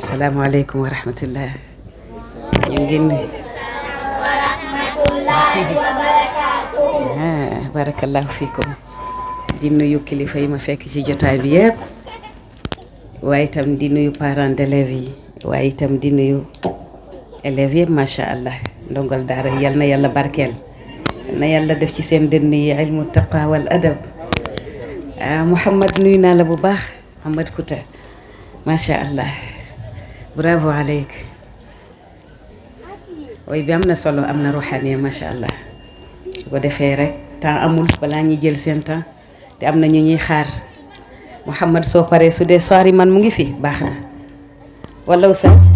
Assalamualaikum warahmatullah. Ñu ngi barakallahu fikum. Di nuyu kilifa yi ma fekk ci jotaay bi yépp. Waaye itam di nuyu parents d'élèves yi. Waaye itam di nuyu élèves yépp masha Allah. Ndongal daara yal na yàlla barkeel. Na yàlla def ci seen dënn yi ilmu taqwa wal adab. Muhammad nuyu naa la bu baax. Muhammad Kouta. Masha Allah. Bravo عليك. way bi am na solo am na ruhaniya masha Allah. Bu ko defee rek temps amul balaa ñuy jël seen temps te am na ñu ñuy xaar. Muhammad soo paree su dee saari man mu ngi fi baax na wala oustaz.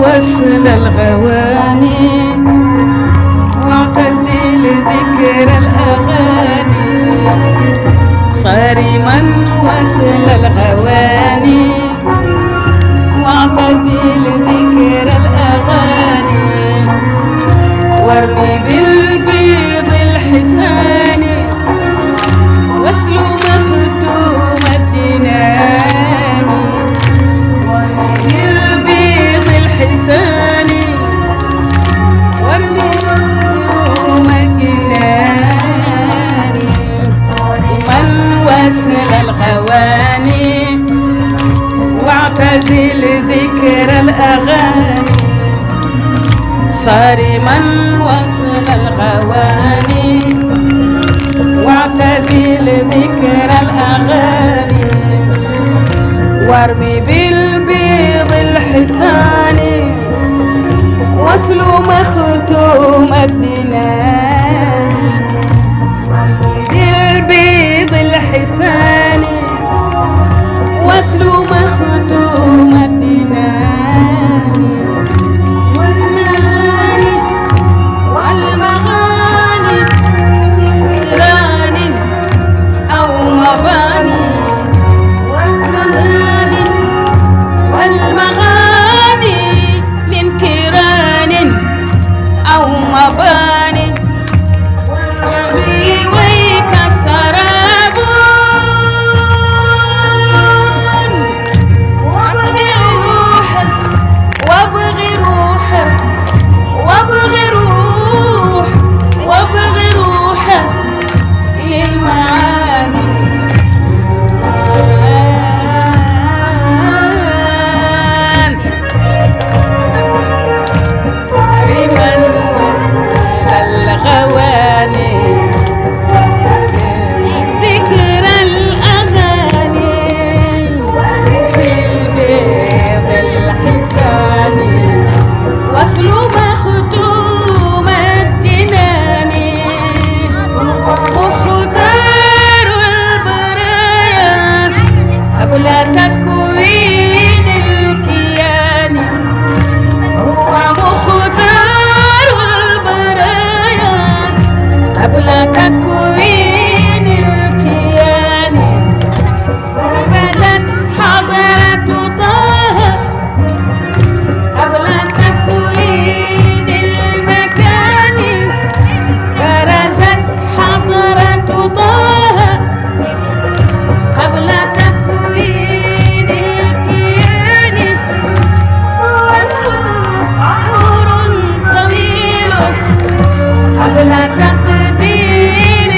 وصل الغواني واعتزل ذكر الأغاني صارما وصل الغواني واعتزل ذكر الأغاني وارمي بالبيض الحساني واسلو مختوم الدنان حساني وارمي يوم الجناني من وصل الغواني واعتزل ذكر الأغاني صار من وصل الغواني واعتزل ذكر الأغاني وارمي بالبيض الحساني واسلو مختوم الدنان بالبيض الحساني واسلو مختوم الدنان والمغاني والمغاني راني أو مباني والمغاني من كيران أو مباني ويك السراب وابغي روحا وابغي روحا وابغي روح وابغي روحا للمعاني الغواني ذكر الأغاني بالبيض الحساني واسلو مختوم الدنان مختار البرايا قبل تكوين الكيان ومختار البرايا قبل تكوين الكيان برزت حضرة طه قبل تكوين المكان برزت حضرة طه قبل تكوين الكيان عمر طويل قبل تقدير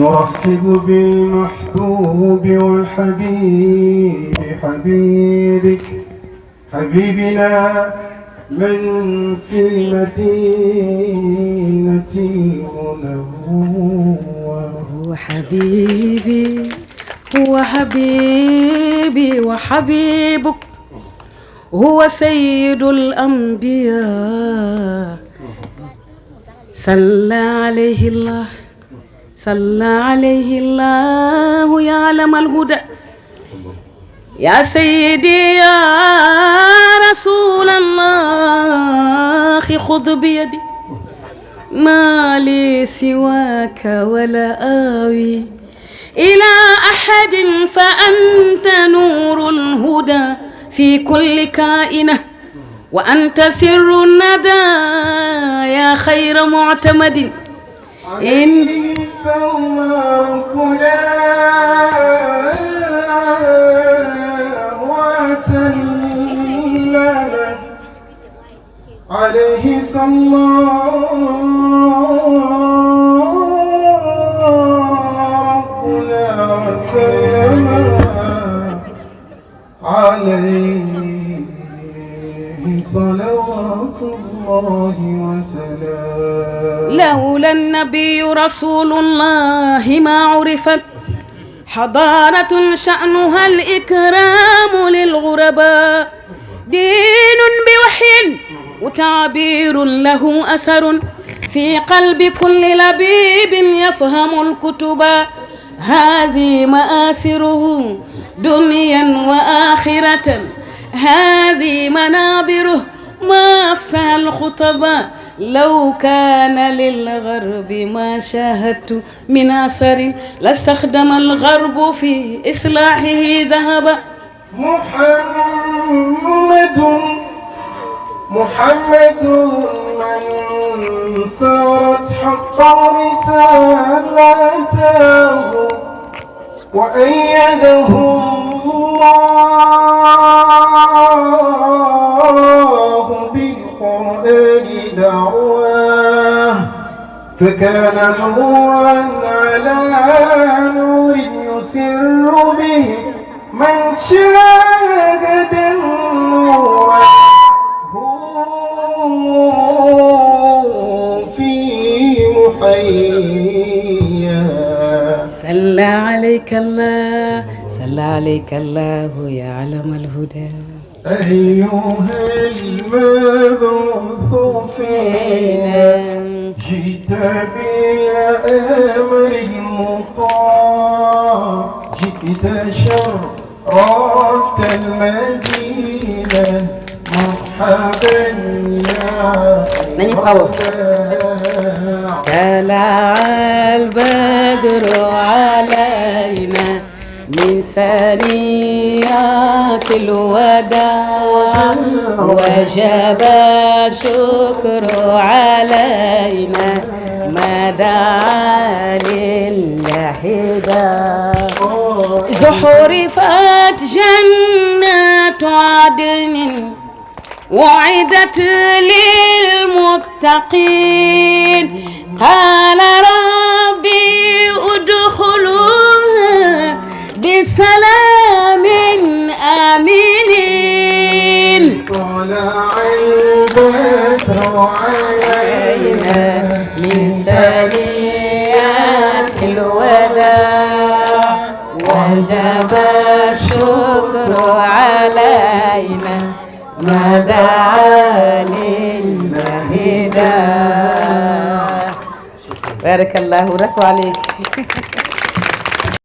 نرحب بالمحبوب والحبيب حبيبك حبيبنا من في المدينة المنورة. هو حبيبي هو حبيبي وحبيبك هو سيد الأنبياء صلى عليه الله صلى عليه الله يا علم الهدى يا سيدي يا رسول الله خذ بيدي ما لي سواك ولا آوي إلى أحد فأنت نور الهدى في كل كائنة وأنت سر الندى يا خير معتمد إن ربنا وسلم عليه صلى ربنا وسلم عليه صلوات الله وسلامه. لولا النبي رسول الله ما عرفت حضارة شأنها الإكرام للغرباء دين بوحي وتعبير له أثر في قلب كل لبيب يفهم الكتب هذه مآثره دنيا وآخرة هذه منابره ما أفسح الخطباء لو كان للغرب ما شاهدت من أثر لاستخدم الغرب في إصلاحه ذهبا. محمد من صارت حق رسالته وأيده الله بالقرآن دعواه فكان نورا على نور يسر به من شاهد النور في محيا. صلى عليك الله صلى عليك الله يا علم الهدى. أيها المبعوث فينا جئت بالأمر المطاع جئت شرفت المدينة مرحبا يا طلع البدر علينا من ثنيات الوداع وجب الشكر علينا ما دعا للحدا زحرفت جنات عدن وعدت للمتقين قال ربي ادخلوها بسلام آمنين. طلع البدر علينا من ثنيات الوداع وجب الشكر علينا ما دعا للهدى. بارك الله لك وعليك.